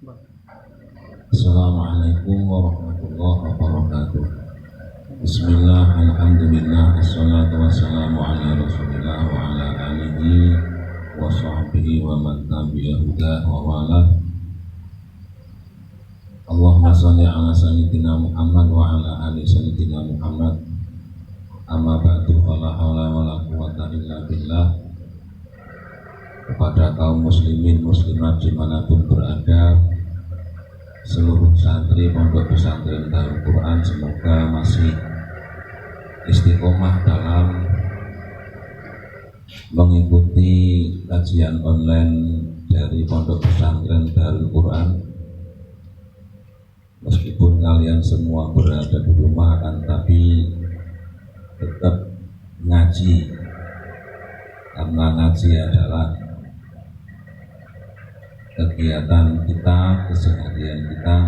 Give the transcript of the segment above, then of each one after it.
Assalamualaikum warahmatullahi wabarakatuh. Bismillah, alhamdulillah, assalatu wassalamu ala rasulillah wa ala alihi wa sahbihi wa man tabi'ahuda wa wala. Allahumma salli ala sayyidina Muhammad wa ala ali sayyidina Muhammad. Amma ba'du, fala hawla wa la quwwata illa billah. Kepada kaum muslimin muslimat dimanapun berada, seluruh santri pondok pesantren Darul Quran, semoga masih istiqomah dalam mengikuti kajian online dari pondok pesantren Darul Quran. Meskipun kalian semua berada di rumah, akan tapi tetap ngaji, karena ngaji adalah kegiatan kita, keseharian kita.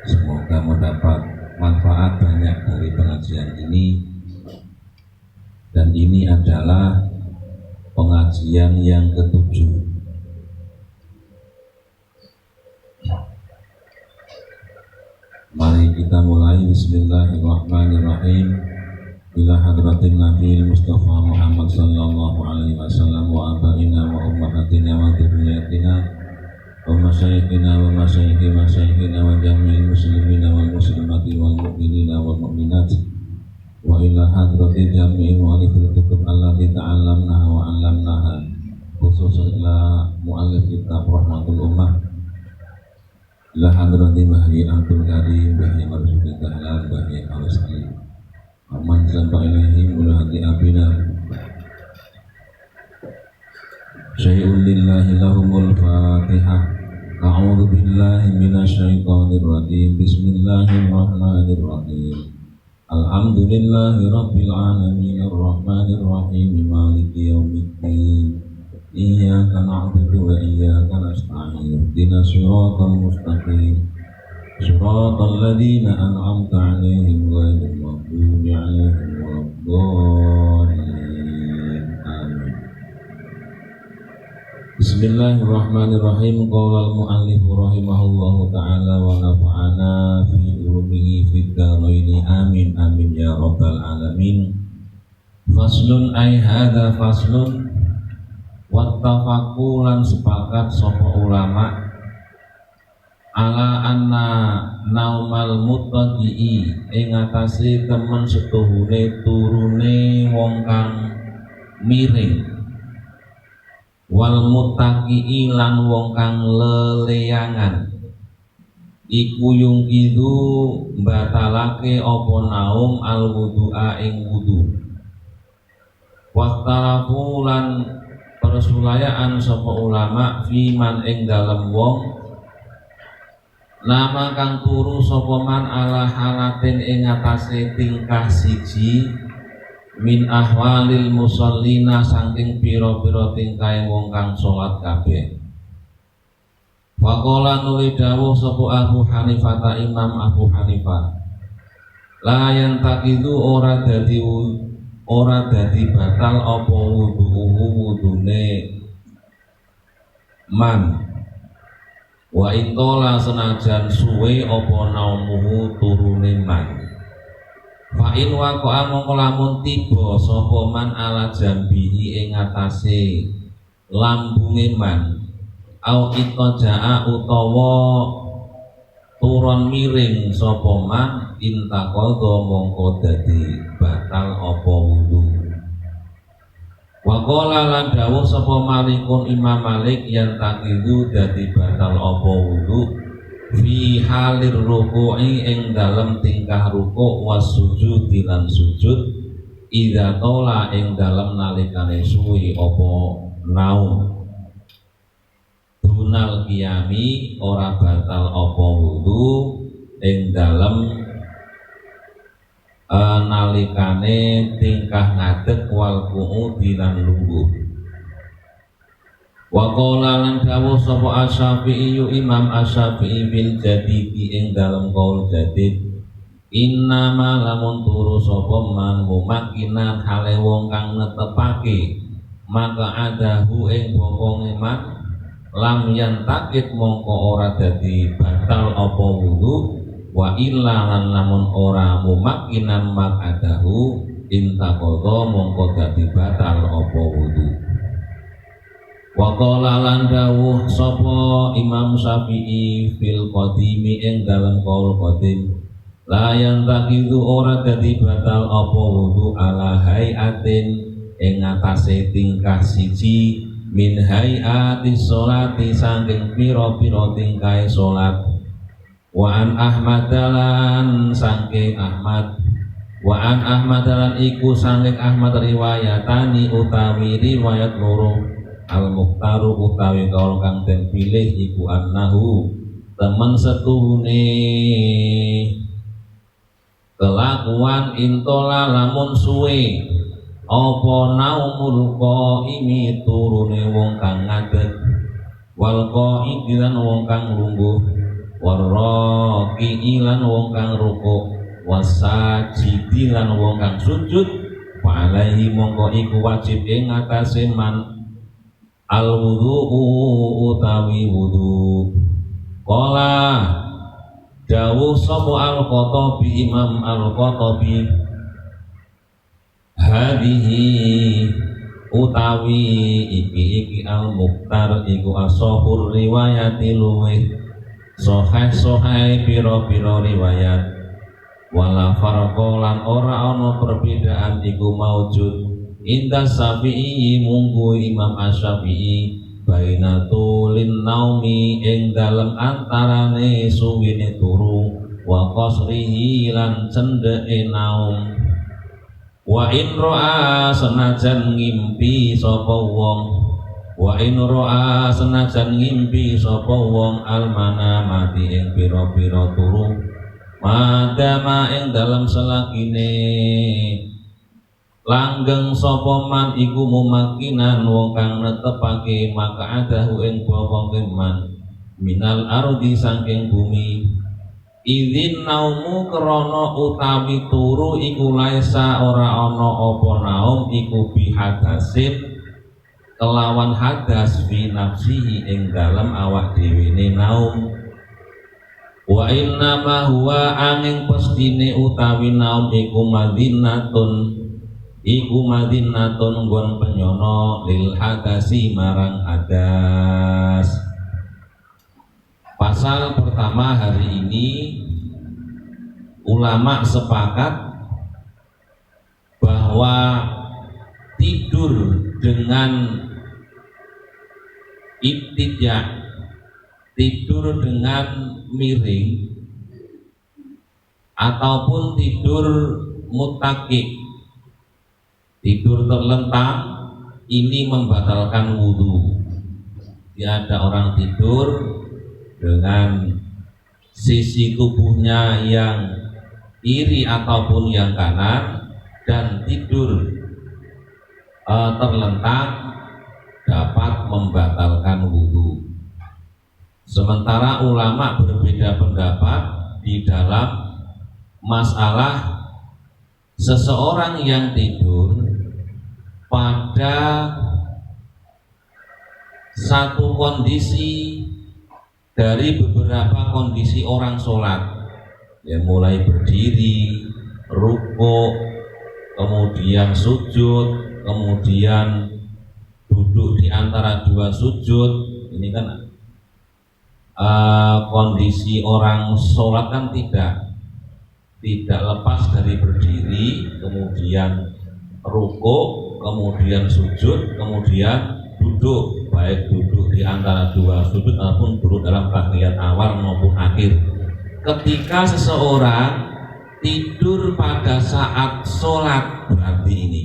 Semoga mendapat manfaat banyak dari pengajian ini, dan ini adalah pengajian yang ke-7. Mari kita mulai. Bismillahirrahmanirrahim. Ila hadratin Nabi Mustafa Muhammad sallallahu alaihi wasallam wa abaina wa ummahatina wa dzurriyyatina wa masyayikhina wa masyayikhi masyayikhina wa jami'il muslimina wal muslimati wal mu'minina wal mu'minat wa ila hadratin jami'il mu'allifil kutub allati ta'allamnaha wa 'allamnaha, khususan ila mu'allif kitab Rahmatul Ummah, ila hadratin Bahri Abdul Karim Bahri Marsudi Dahlan Bahri Al-Salim Aman sampai ilahi mulahati abina syai'un lillahi lahumul fatihah. A'udhu billahi minasyaitanir rajim. Bismillahirrahmanirrahim. Alhamdulillahi rabbil alamin arrahmanir rahim maliki yaumiddin. Iyyaka na'budu wa iyyaka nasta'in. Ihdinas siratal mustaqim. Siratal ladzina an'amta 'alaihim ghairil maghdubi 'alaihim waladdallin. Amin. Bismillahirrahmanirrahim. Qala al-mu'allif rahimahullahu ta'ala wa nafa'ana fi ulumihi fid dharain. Amin amin ya rabbal alamin. Faslun ay hadza faslun. Wattafaqu lan sepakat sapa ulama ala anna naumal muttaqi ing atase temen setuhune turune wong kang miring, wal muttaqi lan wong kang leleyangan, iku yungkidu batalake apa naum al wudu'a ing wudu. Wastalafu lan persulayaan sapa ulama fiman ing dalem wong nama kang turu sapa man ala halatin ing atase tingkah siji min ahwalil musallina saking pira-pira tingkahe wong kang salat kabeh. Faqala nuli dawuh sapa Abu Hanifah, Imam Abu Hanifah, la yantaqidu ora dadi batal apa wudune man, wa intola senajan suwe apa naumuhu turune man. Fa in waqa'a mongko lamun tiba sapa man ala jambihi ing atase lambunge man, au ittaja'a utawa turun miring sapa man, intaqadha mongko dadi batal apa wudu. Wa qala lan dawuh sapa Malikun Imam Malik yang takidu dadi batal apa wudu fi halir ruku'i ing dalem tingkah ruku' was sujud lan sujud idza tola ing dalem nalikane suwi apa naum. Dunal qiyami ora batal apa wudu ing dalem nalikane tingkah ngadeg wal qu'udi lan lungguh. Wa qala lan dawuh sapa Asy-Syafi'i Imam Asy-Syafi'i bil jadidi ing dalem qaul jadid, inna ma lamun turu sapa man mumakinan hale wong kang netepake maka adahu ing bokonge man lam yantakid mongko ora dadi batal apa wudu wa illa lan lamun ora mumakkinan makadahu intaqadha mongko dadi batal apa wudu. Wa qala lan dawuh sapa Imam Syafi'i fil qadimi ing dalem qaul qadim la yantakidu ora dadi batal apa wudu ala hayatin ing atase tingkah siji min hayati sholati saking pira-pira tingkahe salat wa an ahmadalan saking Ahmad wa an ahmadalan iku saking Ahmad riwayatani utawi riwayat loro al-mukhtaru utawi kaul kang den pilih iku annahu temen setuhune kelakuan intola lamun suwe apa naumul qaimi turune wong kang ngadeg wal qaidi lan wong kang lungguh warraqi lan wong kang rukuk wasajidi lan wong kang sujud wa alaihi mongko iku wajib ing atase man al wudu utawi wudu. Qala dawuh sapa al-Qatabi Imam al-Qatabi hadhihi utawi iki al-Mukhtar iku ashahur riwayati luweh sahih pira-pira riwayat wala farqa lan ora ana perbedaan iku maujud inda Syafi'i munggu Imam Asy-Syafi'i baina tulin naumi ing dalem antarane suwine turu wa qasrihi lan cendeke naum wa in ra'a senajan ngimpi sapa wong wa in ra'a senajan ngimpi sapa wong almana mati ing pira-pira turu madama ing dalem selagine langgeng sapa man iku mumakinan wong kang netepake maka adahu ing bawang keman minal ardi saking bumi idzin naumu krana utawi turu iku laisa ora ana apa naum iku bihadasin kelawan hadas fi nafsihi ing dalem awak dhewe ne naum wa inna ma huwa angin pestine utawi naum iku madinatun iku madinatun nggon penyono lil hadasi marang hadas. Pasal pertama hari ini ulama sepakat bahwa tidur dengan ibtija, tidur dengan miring ataupun tidur muttaqi, tidur terlentang ini membatalkan wudhu. Ya, ada orang tidur dengan sisi tubuhnya yang kiri ataupun yang kanan dan tidur terlentang dapat membatalkan wudhu. Sementara ulama berbeda pendapat di dalam masalah seseorang yang tidur pada satu kondisi dari beberapa kondisi orang sholat, ya, mulai berdiri, rukuk, kemudian sujud, kemudian duduk di antara dua sujud. Ini kan kondisi orang sholat kan tidak lepas dari berdiri, kemudian rukuk, kemudian sujud, kemudian duduk, baik duduk di antara dua sujud ataupun duduk dalam bagian awal maupun akhir. Ketika seseorang tidur pada saat sholat, berarti ini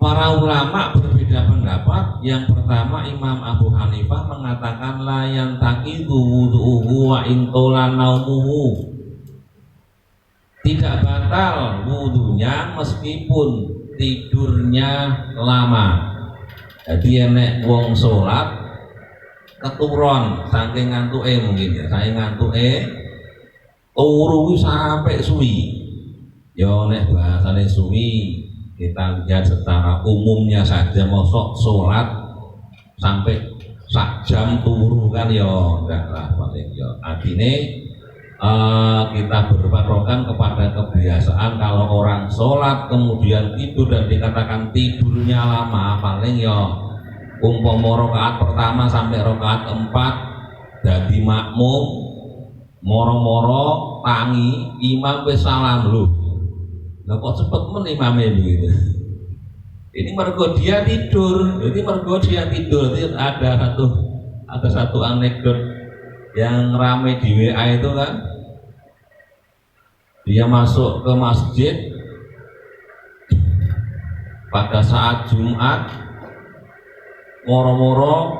para ulama berbeda pendapat. Yang pertama, Imam Abu Hanifah mengatakan la yantaqidu wudu'uhu wa intola naumuhu, tidak batal wudunya meskipun tidurnya lama. Jadi enek wong sholat keturun saking ngantuke, mungkin ya saya ngantuke turu sampai suwi, ya nek bahasane suwi Kita lihat secara umumnya saja, mosok sholat sampai sak jam turu kan ya enggak lah paling ya. Artinya kita berpatokan kepada kebiasaan kalau orang sholat kemudian tidur dan dikatakan tidurnya lama, paling ya umpama rakaat pertama sampai rakaat keempat dadi makmum moro-moro tangi imam wis salam lho. Lah kok cepet men imame begitu. Ini mergo dia tidur. Jadi mergo dia tidur. Jadi ada satu anekdot yang ramai di WA itu kan. Dia masuk ke masjid pada saat Jumat, moro-moro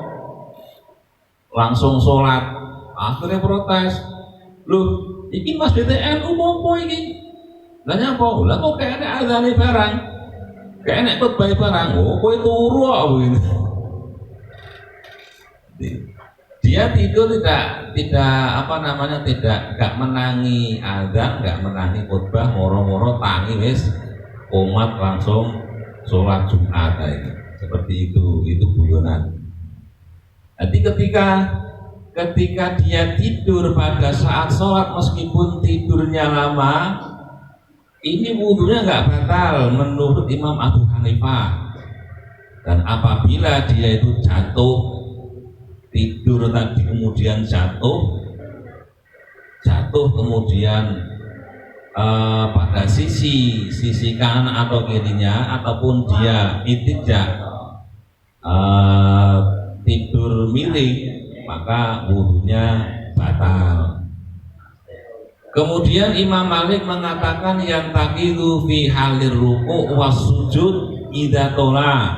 langsung sholat. Akhirnya protes, loh, ini masjid NU mau ini? Lah nyapa? Lah kok kayak ada azane barang? Kayak nek khotbah barang. Oh, kowe turu kok gitu. Dia tidur tidak menangi azan, enggak menangi khotbah, moro-moro tangi wis umat langsung sholat Jumat ini. Seperti itu guyonan. Jadi ketika dia tidur pada saat sholat meskipun tidurnya lama, ini wudunya nggak batal menurut Imam Abu Hanifah. Dan apabila dia itu jatuh tidur tadi kemudian jatuh kemudian pada sisi kanan atau kirinya ataupun dia tidak tidur miring, maka wudunya batal. Kemudian Imam Malik mengatakan yang taqidu fi halir ruku' was sujud idza tola,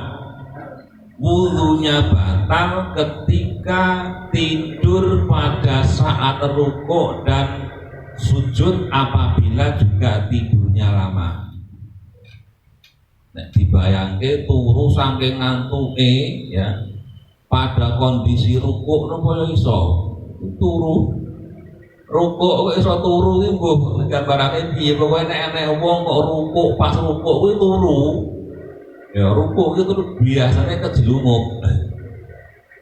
wudunya batal ketika tidur pada saat ruku' dan sujud apabila juga tidurnya lama. Nek dibayangke turu saking ngantuke ya pada kondisi ruku' napa iso turu. Rukuk kok iso turu iki mbuh gambarane piye pokoke nek enek wong kok rukuk pas rukuk kuwi turu. Ya rukuk itu biasanya kejelunguk.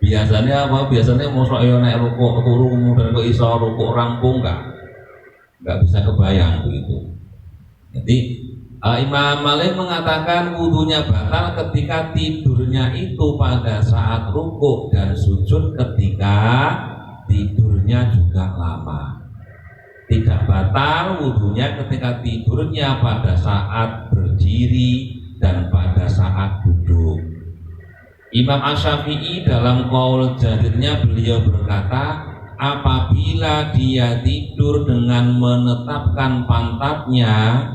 Biasanya apa? Biasanya mosok ya nek rukuk turu kemudian kok iso rukuk rampung enggak bisa kebayang begitu. Jadi Imam Malik mengatakan wudunya batal ketika tidurnya itu pada saat rukuk dan sujud ketika tidurnya juga lama. Tidak batal wudunya ketika tidurnya pada saat berdiri dan pada saat duduk. Imam Asy-Syafi'i dalam qaul jadirnya beliau berkata, apabila dia tidur dengan menetapkan pantatnya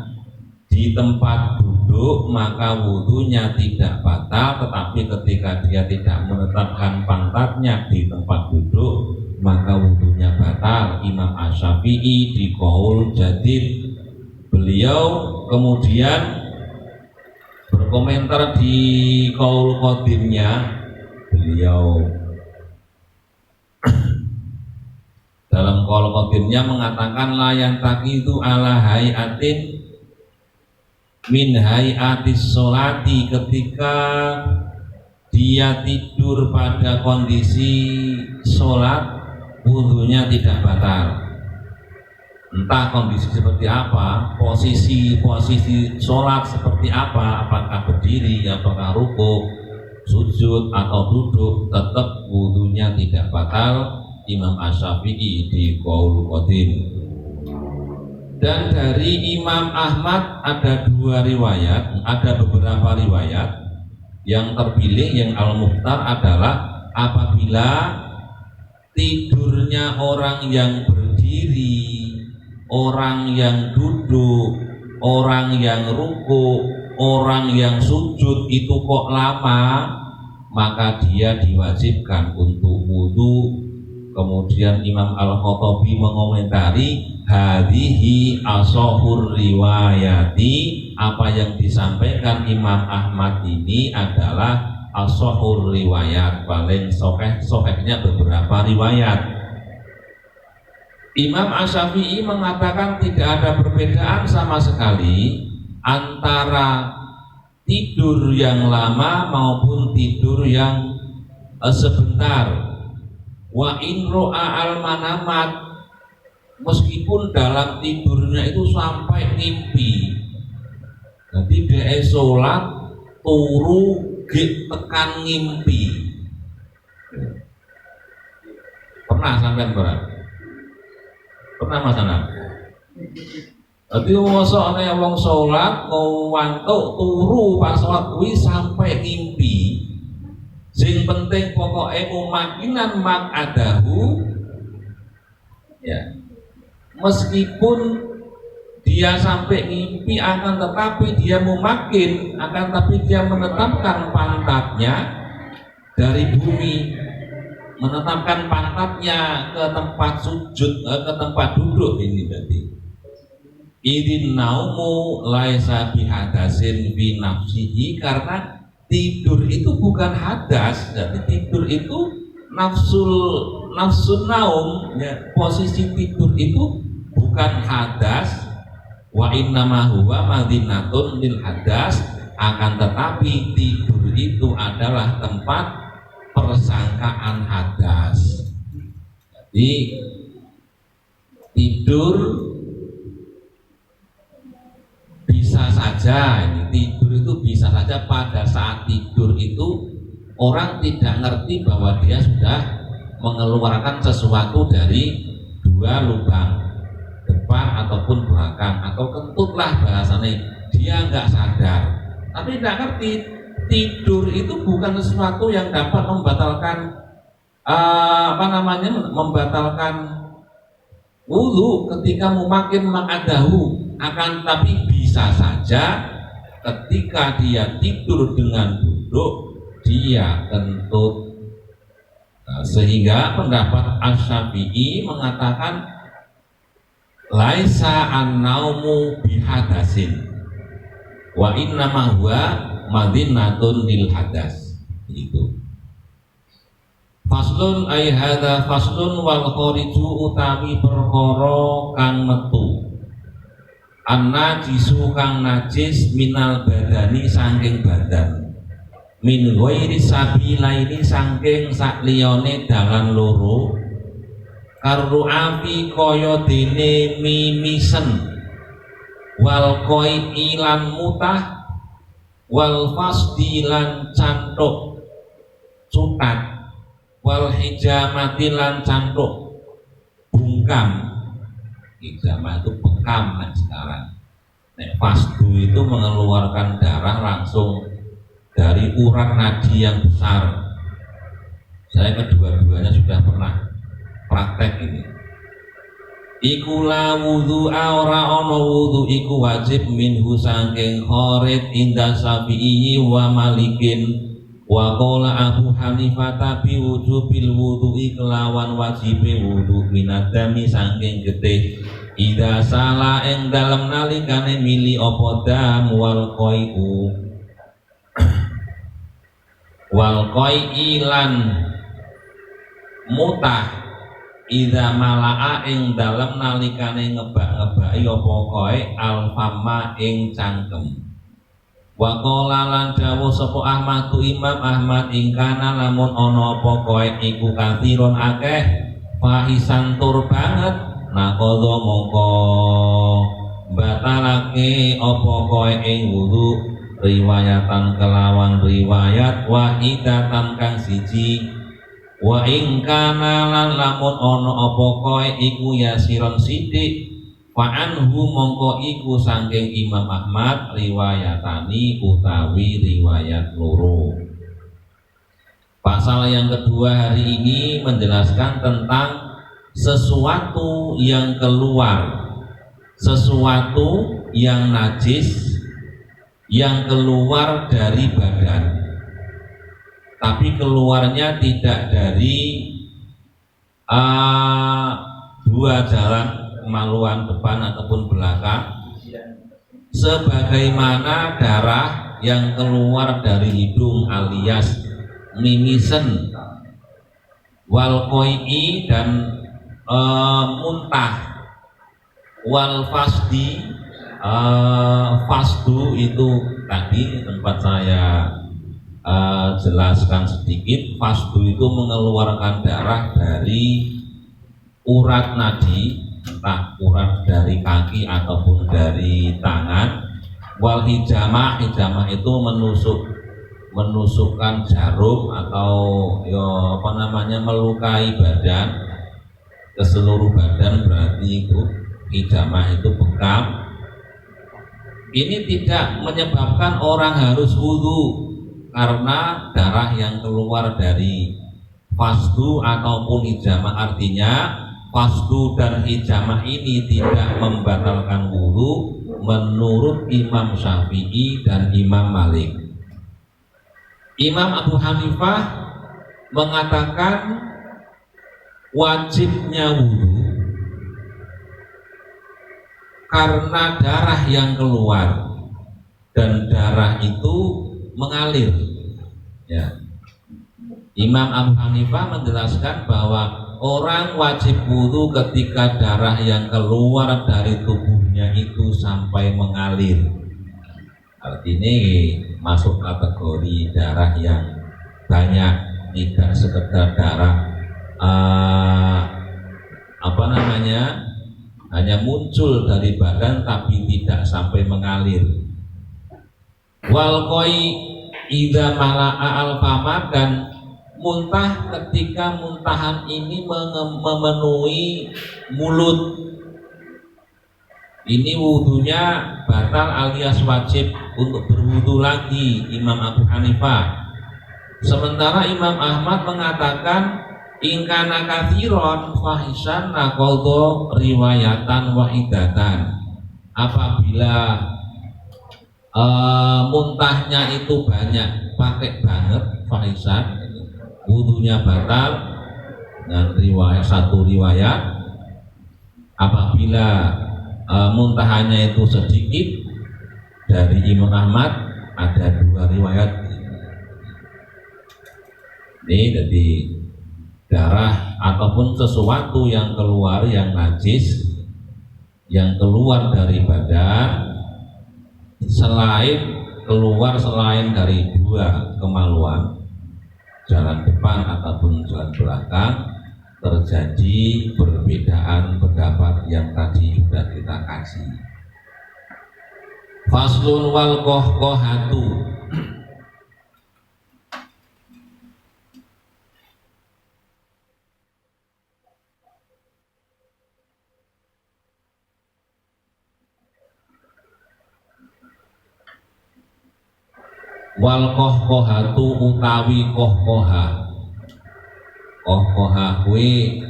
di tempat duduk maka wudunya tidak batal, tetapi ketika dia tidak menetapkan pantatnya di tempat duduk maka wudunya batal. Imam Asy-Syafi'i di qaul jadid. Beliau kemudian berkomentar di qaul qadimnya, beliau dalam qaul qadimnya mengatakan la yantaqidu ala hayatin min hayatis sholati, ketika dia tidur pada kondisi sholat wudunya tidak batal. Entah kondisi seperti apa, posisi sholat seperti apa, apakah berdiri, apakah rukuk, sujud atau duduk, tetap wudunya tidak batal. Imam Asy-Syafi'i di qaul qadim. Dan dari Imam Ahmad ada beberapa riwayat. Yang terpilih yang al-mukhtar adalah apabila tidurnya orang yang berdiri, orang yang duduk, orang yang rukuk, orang yang sujud itu kok lama, maka dia diwajibkan untuk wudu. Kemudian Imam Al-Khattabi mengomentari hadhihi ashahur riwayati, apa yang disampaikan Imam Ahmad ini adalah ashahur riwayat, paling sahihnya beberapa riwayat. Imam Asy-Syafi'i mengatakan tidak ada perbedaan sama sekali antara tidur yang lama maupun tidur yang sebentar. Wa in ro'a al manamat, meskipun dalam tidurnya itu sampai ngimpi. Jadi dia sholat turu tekan ngimpi. Pernah sampean berat? Pernah masalah? Jadi mosok ana wong sholat ngantuk turu pas sholat kuwi sampai ngimpi. Sing penting pokoknya mumakinan mak'adahu, ya, meskipun dia sampai ngimpi akan tetapi dia mumakin, akan tapi dia menetapkan pantatnya dari bumi, menetapkan pantatnya ke tempat sujud, ke tempat duduk. Ini berarti idin naumu laisa bihadasin bi nafsihi, karena tidur itu bukan hadas. Jadi tidur itu nafsun naum, ya, posisi tidur itu bukan hadas. Wa innama huwa madinatun lil hadas, akan tetapi tidur itu adalah tempat persangkaan hadas. Jadi tidur bisa saja, tidur itu bisa saja pada saat tidur itu orang tidak ngerti bahwa dia sudah mengeluarkan sesuatu dari dua lubang, depan ataupun belakang, atau kentutlah bahasanya, dia nggak sadar, tapi tidak ngerti. Tidur itu bukan sesuatu yang dapat membatalkan membatalkan wudu ketika mumakin mak'adahu. Akan tapi bisa saja ketika dia tidur dengan duduk dia kentut. Sehingga pendapat Asy-Syafi'i mengatakan laisa an-naumu bihadasin wa innama huwa madinatun lil hadas. Itu faslun ay hadza faslun wal khariju utawi perkara kang metu, an-najisu kang najis minal badani saking badan, min ghairi sabilaini saking sakliyane dalan loro, karru api kaya dene mimisen, wal koi ilan mutah, wal fasdi lan cantuk sutat, wal hijamati lan cantuk bungkam. Hijamah itu bekam kan sekarang. Nek fasdu itu mengeluarkan darah langsung dari urat nadi yang besar. Saya kedua-duanya sudah pernah praktek ini. Iku la wudu ora ana wudu iku wajib minhu saking kharid inda Syafi'i wa Malikin, wa qala Abu Hanifah bi wujubil wudu'i kelawan wajibe wudu minadami saking getih ida salah ing dalem nalikane mili apa dam wal qai'u wal qai'ilan mutah ida mala'a ing dalem nalikane ngebak-ngebaki apa koe alfama ing cangkem. Wa qala lan dawuh sapa Ahmad tu Imam Ahmad ingkana lamun ana apa koe iku kathiron akeh fahisan tur banget naqadha mongko batalake apa koe ing wudu riwayatan kelawan riwayat wahidatan kang siji, wa ingkana lan lamun ana apa koe iku yasiron sithik fa anhu mongko iku saking Imam Ahmad riwayatani utawi riwayat loro. Pasal yang kedua hari ini menjelaskan tentang sesuatu yang keluar, sesuatu yang najis yang keluar dari badan, tapi keluarnya tidak dari dua jalan kemaluan depan ataupun belakang, sebagaimana darah yang keluar dari hidung alias mimisen, wal qai'i dan muntah, wal fasdi fasdu itu tadi tempat saya jelaskan sedikit, fasdu itu mengeluarkan darah dari urat nadi, entah urat dari kaki ataupun dari tangan. Wal hijamah, hijamah itu menusukkan jarum atau melukai badan ke seluruh badan, berarti itu hijamah itu bekam. Ini tidak menyebabkan orang harus wudhu karena darah yang keluar dari fasdu ataupun hijamah. Artinya fasdu dan hijamah ini tidak membatalkan wudhu menurut Imam Syafi'i dan Imam Malik. Imam Abu Hanifah mengatakan wajibnya wudhu karena darah yang keluar dan darah itu mengalir. Ya. Imam Abu Hanifah menjelaskan bahwa orang wajib wudhu ketika darah yang keluar dari tubuhnya itu sampai mengalir. Artinya masuk kategori darah yang banyak, tidak sekedar darah hanya muncul dari badan tapi tidak sampai mengalir. Wal koi idza mala'a al famar, dan muntah ketika muntahan ini memenuhi mulut. Ini wudhunya batal alias wajib untuk berwudhu lagi Imam Abu Hanifah. Sementara Imam Ahmad mengatakan ingkana kathiron fahisan nakoldo riwayatan wahidatan. Apabila muntahnya itu banyak, pakai banget fahisan, wudhunya batal dengan satu riwayat. Apabila muntahannya itu sedikit, dari Imam Ahmad ada dua riwayat. Ini jadi darah ataupun sesuatu yang keluar yang najis yang keluar dari badan selain dari dua kemaluan, jalan depan ataupun jalan belakang, terjadi perbedaan pendapat yang tadi sudah kita kasih. Faslun wal kohkohatu. Wal kohkohatu utawi kohkoha. Kohkoha kuwi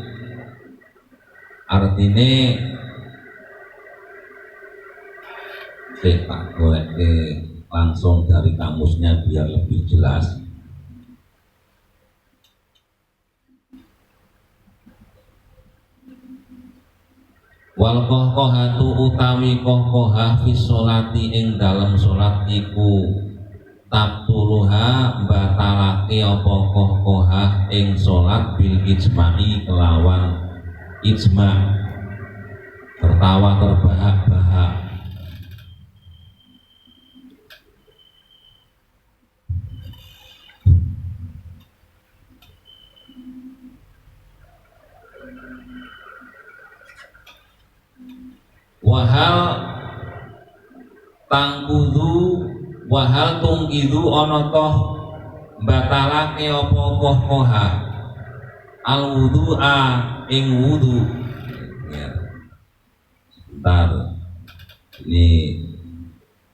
artine tak golek langsung dari kamusnya biar lebih jelas. Wal kohkohatu utawi kohkoha fi sholati ing dalam sholat iku tabtuluha batalake apa kohkoha ing sholat bil ijma'i kelawan ijma', tertawa terbahak-bahak. Wahal tangkudu wahal tungkidu ana toh batalake apa kohkoha al wudu'a ing wudu. Ya. Sebentar, ini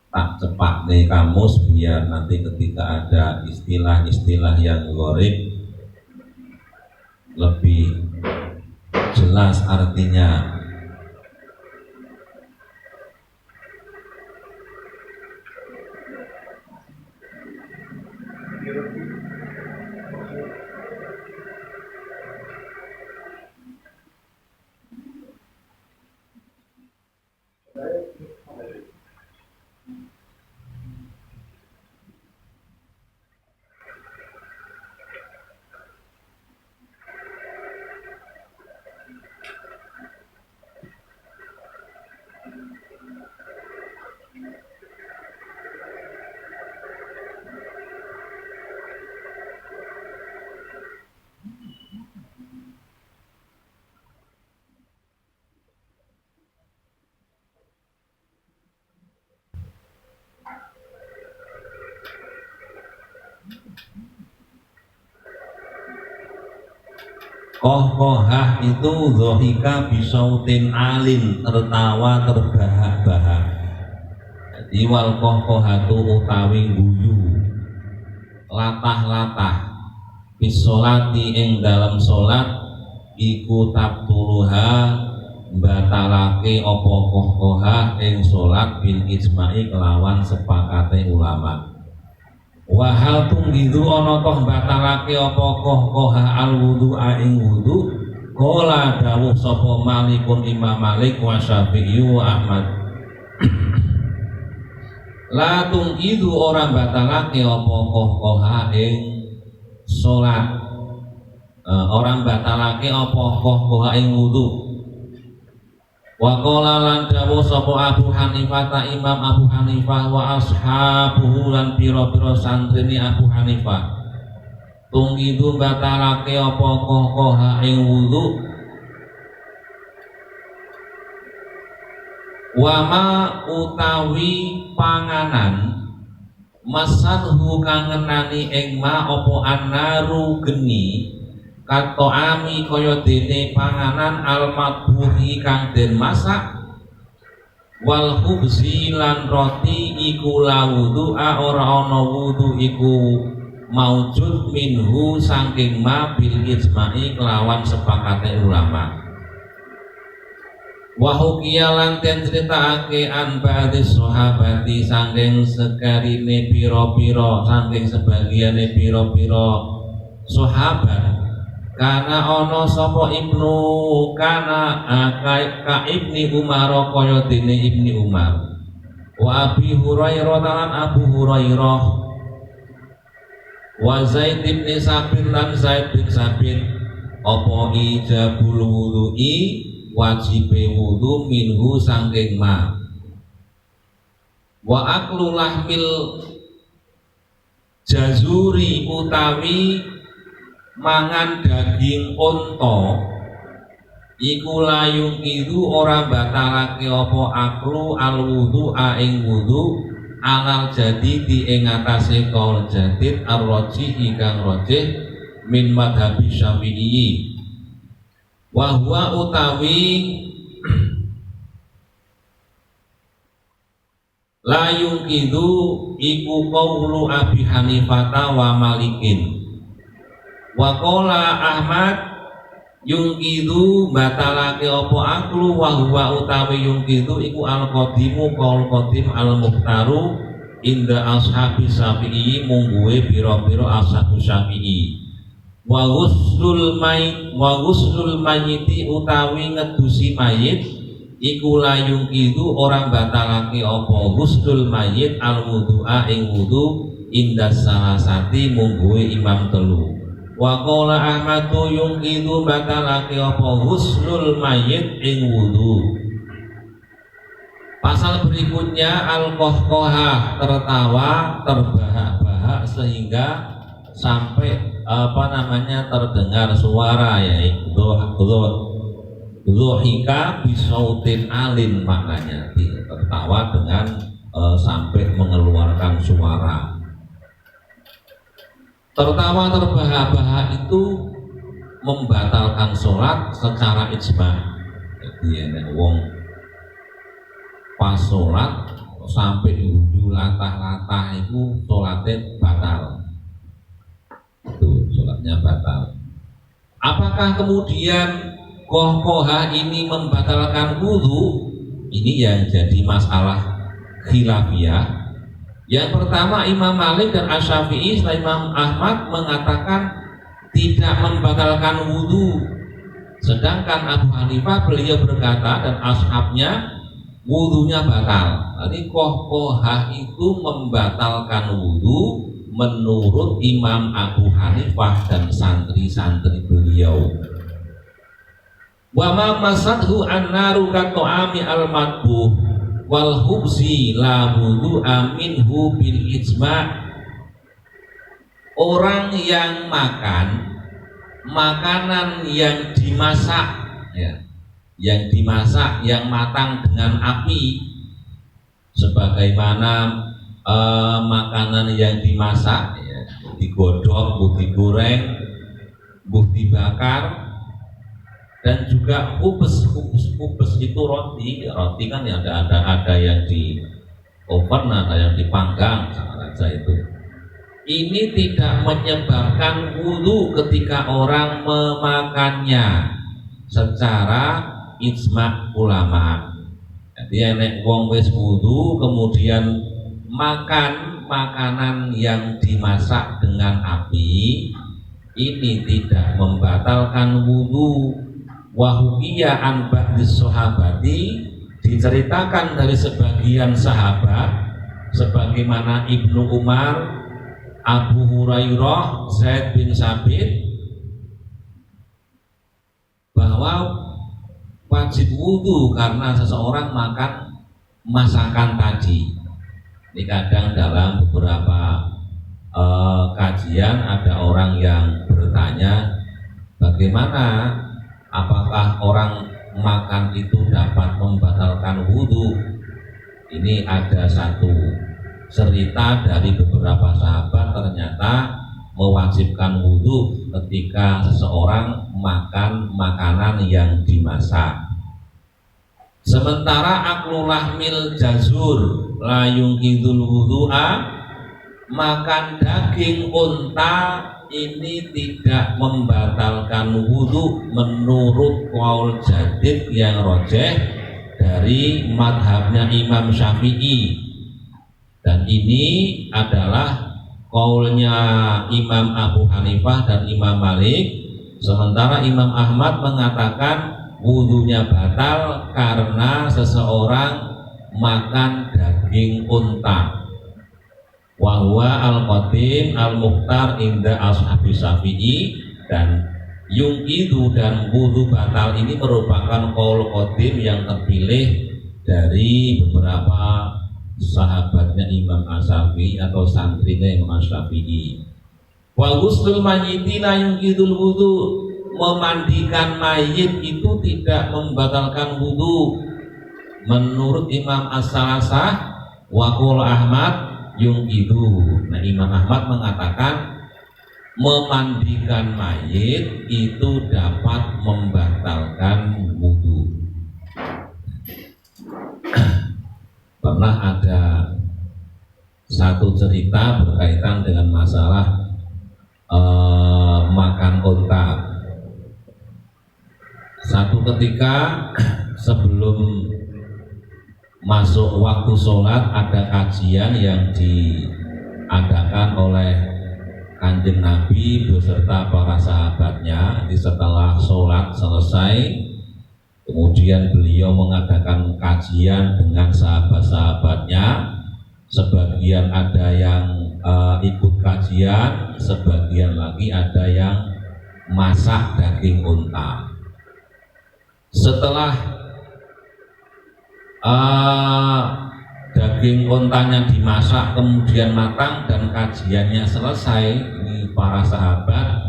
tak cepat nih kamus biar nanti ketika ada istilah-istilah yang gharib lebih jelas artinya. Kohkohah itu dhohika bisautin alin, tertawa terbahak-bahak. Jadi wal kohkohatu utawi guyu latah-latah bisolati ing dalam solat iku tabtuluha batalake apa kohkohah ing solat bil ijma'i kelawan sepakate ulama. Wahal tunggidu ana toh batalake apa kohkohah al wudu'a ing wudu. Qala dawuh sapa Malikun Imam Malik wa Syafi'i wa Ahmad. La tunggidu orang batalake apa kohkohah ing salat. Orang batalake apa kohkohah ing wudu. Wa qala lan dawuh sapa Abu Hanifah ta Imam Abu Hanifah wa ashabuhu lan pira-pira santrine Abu Hanifah. Tunggidu batalake apa kohkoha ing wudu. Wama utawi panganan masadhu kang ngenani ing ma apa annaru geni kato ami kaya dene panganan al-madbuhi kang den masak wal khubzi lan roti iku la wudu'a ora ana wudu iku maujud minhu saking ma bil ijma'i kelawan sepakate ulama. Wa hukiya lan den critakake an ba'dis sahabati saking sekarine pira-pira saking sebagiane pira-pira sahabat. Karena ono sapa Ibnu kana ka Ibni Umar kaya dene Ibni Umar wa Abi Hurairah lan Abu Hurairah wa Zaid bin Sabit lan Zaid bin Sabit apa ijabul wudu'i wajibe wudu minhu sangking ma wa aklu lahmil jazuri utawi mangan daging unta iku layung itu ora batalake apa aklu al wudu'a ing wudu alal jadidi ing atase kaul jadid ar-rajih kang rajih min madhabi Syafi'i wa huwa utawi layung itu iku qaulu Abi Hanifah wa Malikin. Wa qala Ahmad yungkidu batalake apa aklu wa huwa utawi yungkidu iku al-qadimu qaul qadim al-muhtaru inda ashabi Syafi'i mungguwe pira-pira ashabu Syafi'i. Wa ghuslul mayyiti utawi ngedusi mayit iku la yungkidu orang batalake apa ghuslul mayyit al-wudu'a ing wudu inda salasati mungguwe imam telu. Wa qala Ahmadu yungkidu batalake apa ghuslul mayyit ing wudu. Pasal berikutnya al-qahqahah tertawa terbahak-bahak sehingga sampai terdengar suara yaitu dhohika bisautin alin maknanya tertawa dengan sampai mengeluarkan suara. Tertawa terbahak-bahak itu membatalkan sholat secara ijma'. Jadi nek wong pas sholat sampai ujung latah-latah itu sholatnya batal. Itu sholatnya batal. Apakah kemudian qahqahah ini membatalkan wudu? Ini yang jadi masalah khilafiyah. Yang pertama Imam Malik dan Asy-Syafi'i serta Imam Ahmad mengatakan tidak membatalkan wudu. Sedangkan Abu Hanifah beliau berkata dan ashabnya wudunya batal. Jadi qahqahah itu membatalkan wudu menurut Imam Abu Hanifah dan santri-santri beliau. Wa ma masadhu an-naru ka ta'ami al-madbuh wal hubzi la wudu'a minhu bil ijma'. Orang yang makan makanan yang dimasak ya, yang dimasak yang matang dengan api sebagaimana makanan yang dimasak ya, digodok, digoreng, dibakar dan juga kubes itu roti kan ya ada yang di oven, ada yang dipanggang saja itu. Ini tidak menyebabkan wudu ketika orang memakannya secara ijma ulama. Jadi nek wong wis wudu kemudian makan makanan yang dimasak dengan api, ini tidak membatalkan wudu. Wahukiya an ba'dis sahabati, diceritakan dari sebagian sahabat sebagaimana Ibnu Umar, Abu Hurairah, Zaid bin Sabit, bahwa wajib wudu karena seseorang makan masakan tadi. Ini kadang dalam beberapa kajian ada orang yang bertanya, bagaimana, apakah orang makan itu dapat membatalkan wudu? Ini ada satu cerita dari beberapa sahabat ternyata mewajibkan wudu ketika seseorang makan makanan yang dimasak. Sementara aklul lahmil jazur la yungkidul wudu'a, makan daging unta ini tidak membatalkan wudu menurut qaul jadid yang rojeh dari madhabnya Imam Syafi'i, dan ini adalah qaulnya Imam Abu Hanifah dan Imam Malik. Sementara Imam Ahmad mengatakan wudunya batal karena seseorang makan daging unta. Wa huwa al-qadim al-mukhtar inda ashabi Syafi'i, dan yungkidu dan wudu batal ini merupakan qaul qadim yang terpilih dari beberapa sahabatnya Imam Asy-Syafi'i atau santrinya Imam Asy-Syafi'i. Wa ghuslul mayyiti la yungkidul wudu, memandikan mayit itu tidak membatalkan wudu menurut Imam As-Salasah wa qaul Ahmad yungkidu. Nah, Imam Ahmad mengatakan memandikan mayit itu dapat membatalkan wudu. Pernah ada satu cerita berkaitan dengan masalah makan unta. Satu ketika sebelum masuk waktu sholat ada kajian yang diadakan oleh Kanjeng Nabi beserta para sahabatnya. Setelah sholat selesai, kemudian beliau mengadakan kajian dengan sahabat-sahabatnya. Sebagian ada yang ikut kajian, sebagian lagi ada yang masak daging unta. Setelah daging untanya dimasak kemudian matang dan kajiannya selesai, ini para sahabat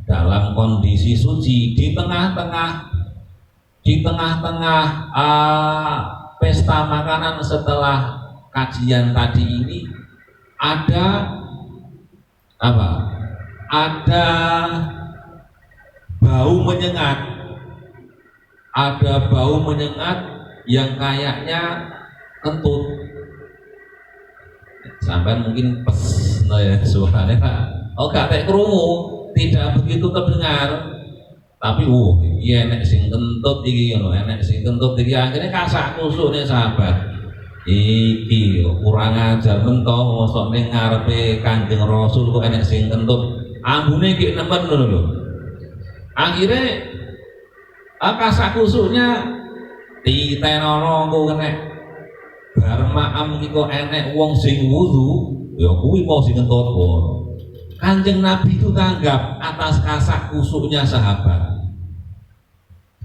dalam kondisi suci di tengah-tengah pesta makanan setelah kajian tadi ini ada apa? Ada bau menyengat, yang kayaknya kentut. Sampai mungkin pes ya suaranya tak, gak tek krungu, tidak begitu terdengar. Tapi iya enek sing kentut iki ngono, enek sing kentut iki akhirnya kasak kusuk nih sahabat. Iki kurang ajar mentoh mosok ning ngarepe Kanjeng Rasul kok enek sing kentut. Ambune iki nemen ngono lho. Akhirnya kasak kusuknya ditenono engko kena bar maam iki kok enek wong sing wudu, ya kuwi mau sing kentut kono. Kanjeng Nabi itu tanggap atas kasak kusuknya sahabat.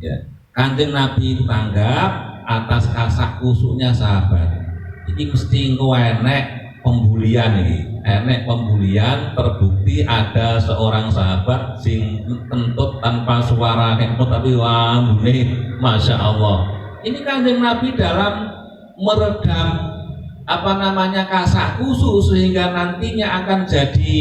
Ya, Kanjeng Nabi itu tanggap atas kasak kusuknya sahabat. Ini mesti engko enek pembulian iki. Enek pembulian, terbukti ada seorang sahabat sing kentut tanpa suara kentut tapi ambune Masya Allah. Ini Kanjeng Nabi dalam meredam kasak kusuk sehingga nantinya akan jadi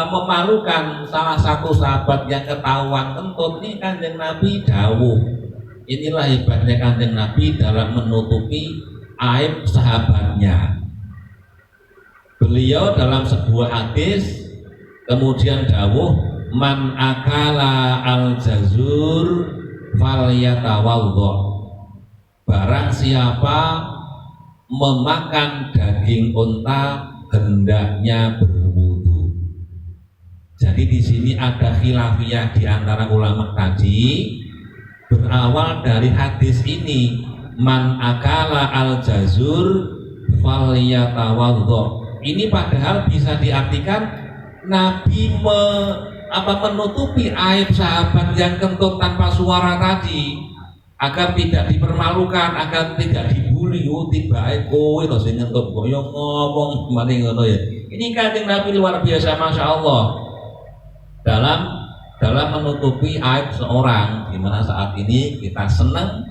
memalukan salah satu sahabat yang ketahuan kentut, ini Kanjeng Nabi dawuh. Inilah hebatnya Kanjeng Nabi dalam menutupi aib sahabatnya. Beliau dalam sebuah hadis kemudian dawuh, man akala al jazur falyatawaddo. Barang siapa memakan daging unta hendaknya berwudu. Jadi di sini ada khilafiyah di antara ulama tadi, berawal dari hadis ini, man akala al jazur falyatawaddo. Ini padahal bisa diartikan Nabi menutupi aib sahabat yang kentut tanpa suara tadi, agar tidak dipermalukan, agar tidak dibully. Oh tiba kowe to sing ngentut kok yo ngomong maning ngono ya. Ini Kanjeng Nabi luar biasa, Masya Allah, dalam menutupi aib seorang. Dimana saat ini kita seneng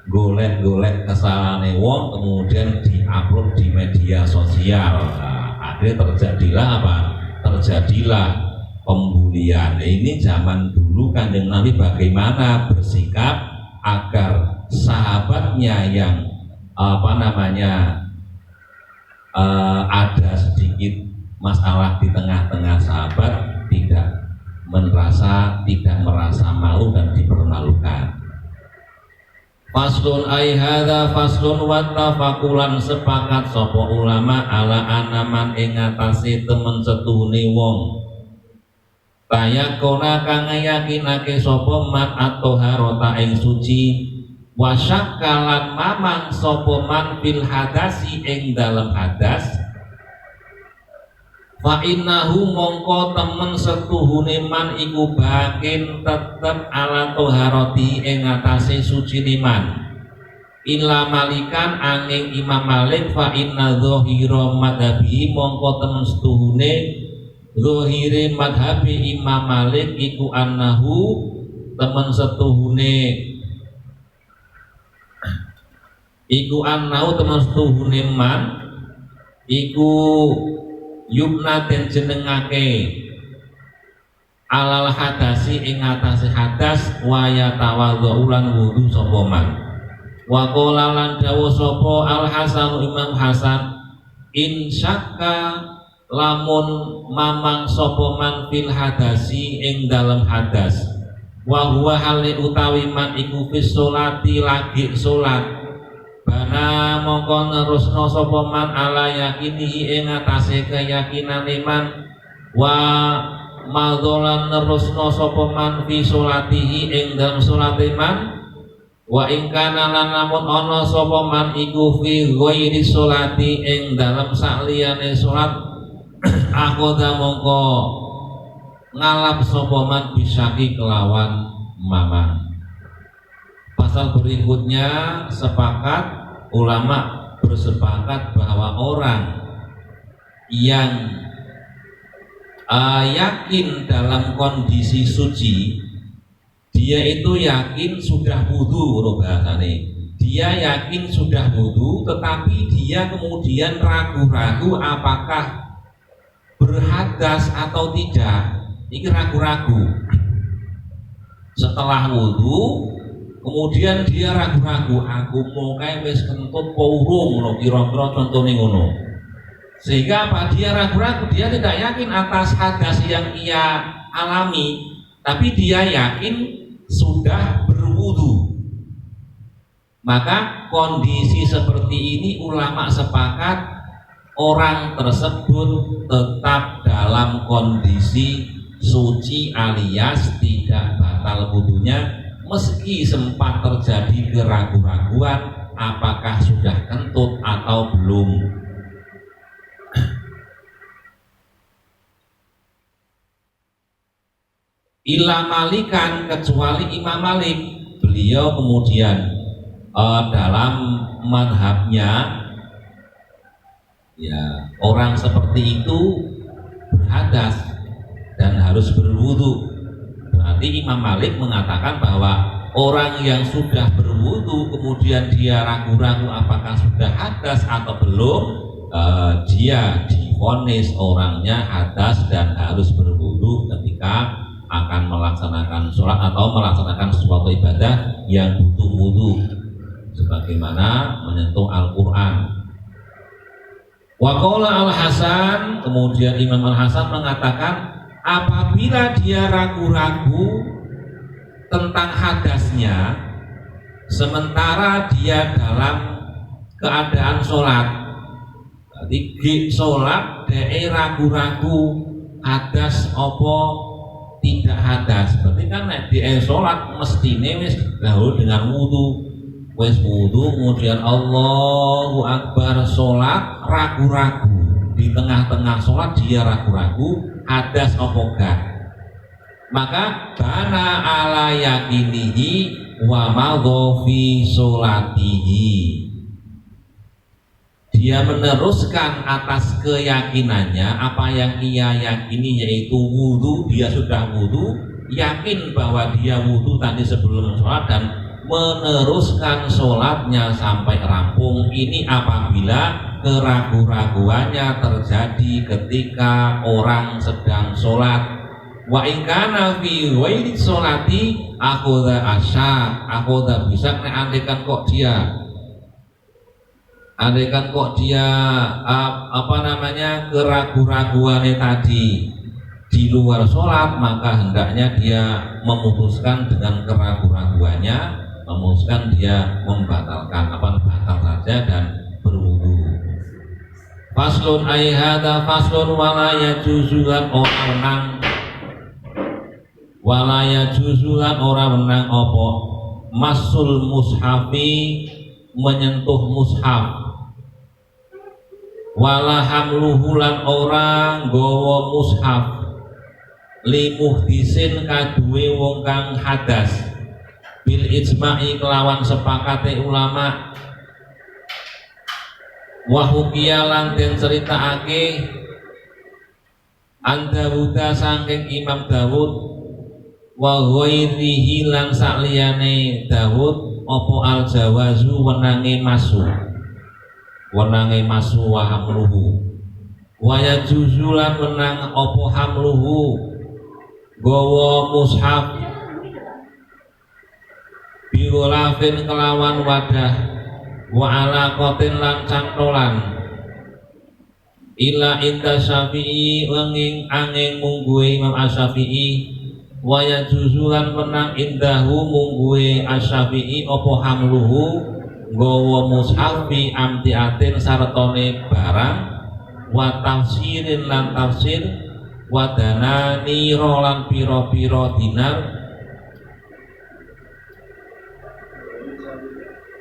golek-golek kesalahan wong kemudian diupload di media sosial. Nah, akhirnya terjadilah pembulian. Ini zaman dulu Kanjeng Nabi bagaimana bersikap agar sahabatnya yang ada sedikit masalah di tengah-tengah sahabat tidak merasa malu dan dipermalukan. Faslun ai hadza faslun wa tafakulan sepakat sapa ulama ala anaman ing atase temen setuhune wong tayakona kang yakinake sapa man at-thaharata ing suci wa syakkalan mamang sapa man fil hadasi ing dalem hadas fa innahu mongko temen setuhune man iku bakin tetep ala toharoti ing atase suci liman illa malikan angin Imam Malik fa inna dhahira madhabi mongko temen setuhune dhahire madhabi Imam Malik iku annahu temen setuhune man iku yubna den jenengake alal hadasi ing atase hadas wa yatawadhu ulan wudu sapa man wa qala lan dawuh sapa Al Hasan Imam Hasan in syakka lamun mamang sapa man fil hadasi ing dalem hadas wa huwa hale utawi man iku fis sholati lagi salat bana mongko nerusno sapa man ala yakinihi ing atase keyakinan iman wa madzolan nerusno sapa man fi sholatihi ing dalem salat iman wa ing kana lan lamun ana sapa man iku fi ghairi sholati ing dalem sakliyane salat akhoda mongko ngalap sapa man bisaki kelawan mamang. Pasal berikutnya ulama bersepakat bahwa orang yang yakin dalam kondisi suci, dia itu yakin sudah wudu, bahasane. Dia yakin sudah wudu, tetapi dia kemudian ragu-ragu apakah berhadas atau tidak. Ini ragu-ragu. Setelah wudu, kemudian dia ragu-ragu, aku mau kayak wis kentut urung ngono, kira-kira contone ngono. Sehingga apa? Dia ragu-ragu, dia tidak yakin atas hadas yang ia alami, tapi dia yakin sudah berwudu. Maka kondisi seperti ini ulama sepakat orang tersebut tetap dalam kondisi suci alias tidak batal wudunya, meski sempat terjadi keraguan-raguan apakah sudah kentut atau belum. Ila malikan, kecuali Imam Malik, beliau kemudian dalam madhabnya ya orang seperti itu berhadas dan harus berwudu. Berarti Imam Malik mengatakan bahwa orang yang sudah berwudu kemudian dia ragu-ragu apakah sudah hadas atau belum, dia divonis orangnya hadas dan harus berwudu ketika akan melaksanakan sholat atau melaksanakan suatu ibadah yang butuh wudu, sebagaimana menyentuh Al-Quran. Waqala Al-Hasan, kemudian Imam Al-Hasan mengatakan apabila dia ragu-ragu tentang hadasnya sementara dia dalam keadaan sholat, jadi sholat dia ragu-ragu hadas apa tidak hadas, berarti kan dia sholat mestine wis dahulu dengan wudu, wis wudu kemudian Allahu Akbar sholat ragu-ragu, di tengah-tengah sholat dia ragu-ragu hadas apa enggak, maka bana ala yakinihi wa madhofi sholatihi, dia meneruskan atas keyakinannya apa yang ia yakini yaitu wudu, dia sudah wudu, yakin bahwa dia wudu tadi sebelum sholat dan meneruskan sholatnya sampai rampung. Ini apabila keraguan-raguannya terjadi ketika orang sedang sholat. Wa in kana fi ghairi sholati akhudha asya, akhudha bisa andaikan kok dia keraguan-raguannya tadi di luar sholat, maka hendaknya dia memutuskan dengan keraguan-raguannya, memutuskan dia membatalkan batal saja dan berwudu. Faslun ay hadza faslun wala yajuzulan ora menang apa masul mushafi, menyentuh mushaf, wala hamluhu lan ora nggawa mushaf, limuhdisin kaduwe wong kang hadas, bil ijma'i kelawan sepakate ulama, wa hukiya lan den critakake an Dawuda saking Imam Dawud, wa ghairihi lan sakliyane Dawud apa al jawazu wenange masu wa hamluhu, wa yajuzu lan wenang apa hamluhu gawa mushaf biwolafin kelawan wadah, wa alaqatin lan cantolan, ila inda Syafi'i angin mungguhe Imam Asy-Syafi'i, wa yajuzulan menang indahu mungguhe Asy-Syafi'i apa hamluhu nggawa mushaf fi amtiatin sartone barang, wa tafsirin lan tafsir, wa danani rolan piro-piro dinar,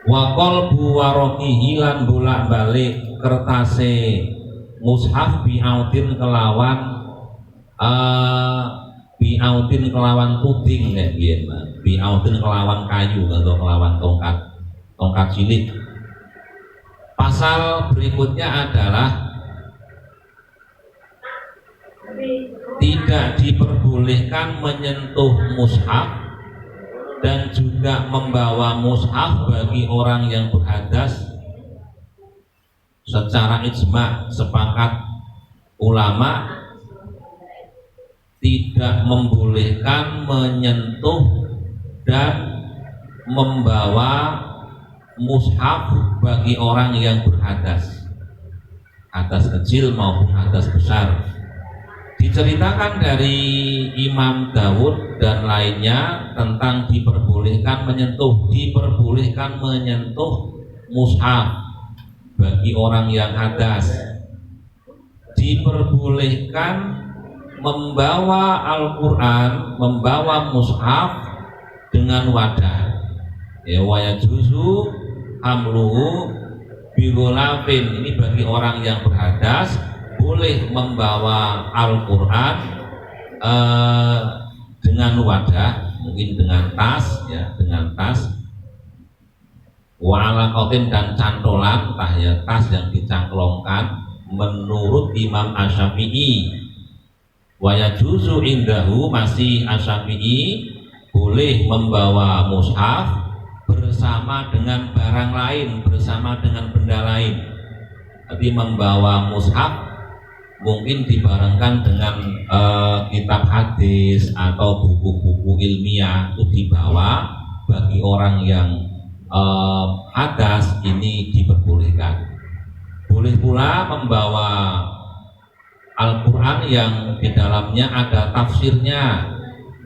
wa qalbu waroqihi lan bolak-balik kertase mushaf bi'audin kelawan bi'audin kelawan puding nek biyen bi'audin kelawan kayu atau kelawan tongkat cilik. Pasal berikutnya adalah tidak diperbolehkan menyentuh mushaf dan juga membawa mushaf bagi orang yang berhadas. Secara ijma sepakat ulama tidak membolehkan menyentuh dan membawa mushaf bagi orang yang berhadas, hadas kecil maupun hadas besar. Diceritakan dari Imam Dawud dan lainnya tentang diperbolehkan menyentuh mushaf bagi orang yang hadas, diperbolehkan membawa Al-Quran, membawa mushaf dengan wadah, ya waya juzu hamluhu bigolafin, ini bagi orang yang berhadas boleh membawa Al-Quran dengan wadah, mungkin dengan tas, ya dengan tas, wa'ala qatin dan cantolan, entah ya tas yang dicangklongkan menurut Imam Asy-Syafi'i. Wa yajuzu indahu, masih Asy-Syafi'i boleh membawa mushaf bersama dengan barang lain, bersama dengan benda lain. Jadi membawa mushaf mungkin dibarengkan dengan kitab hadis atau buku-buku ilmiah itu dibawa. Bagi orang yang hadas ini diperbolehkan. Boleh pula membawa Al-Quran yang di dalamnya ada tafsirnya,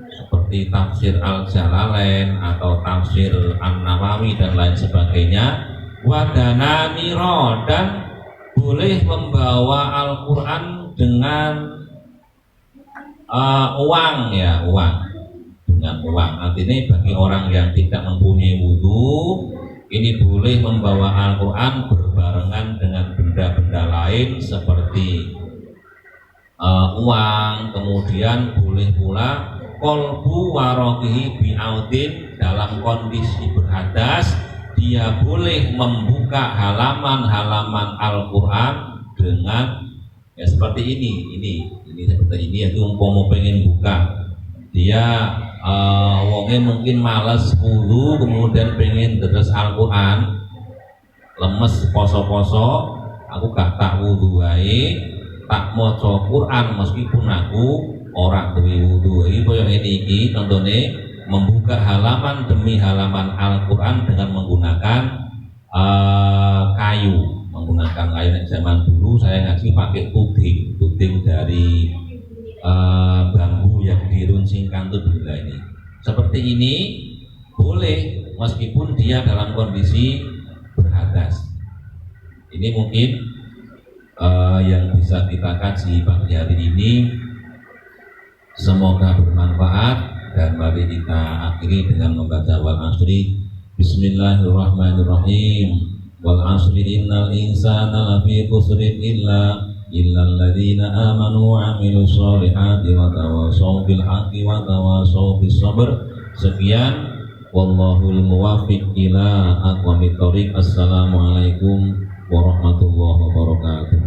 seperti tafsir Al-Jalalain atau tafsir An-Nawawi dan lain sebagainya. Wadananiro, dan boleh membawa Al-Quran dengan uang, ya, uang, dengan uang. Artinya bagi orang yang tidak mempunyai wudhu, ini boleh membawa Al-Quran berbarengan dengan benda-benda lain seperti uang. Kemudian boleh pula kolbu warokihi bi'audin, dalam kondisi berhadas dia boleh membuka halaman-halaman Al-Quran dengan ya seperti ini seperti ini, yaitu umpama pengen buka dia wonge mungkin males wudu, kemudian pengen terus Al-Quran, lemes poso-poso, aku gak tak wudu wae, tak maca Quran meskipun aku ora duwe wudu. Iki koyo ngene iki contone, membuka halaman demi halaman Al-Quran dengan menggunakan kayu. Menggunakan kayu. Zaman dulu saya ngaji pakai tuding dari bambu yang diruncingkan tuh benda ini. Seperti ini boleh meskipun dia dalam kondisi berhadas. Ini mungkin yang bisa kita kaji pagi hari ini. Semoga bermanfaat. Dan mari kita akhiri dengan membaca wal asri. Bismillahirrahmanirrahim. Wal asri innal insana lafi khusrin illal ladzina amanu wa amilus solihati wa tawasaw bil haqqi wa tawasaw bis sabr. Sekian, wallahul muwaffiq ila aqwamit thoriq. Assalamualaikum warahmatullahi wabarakatuh.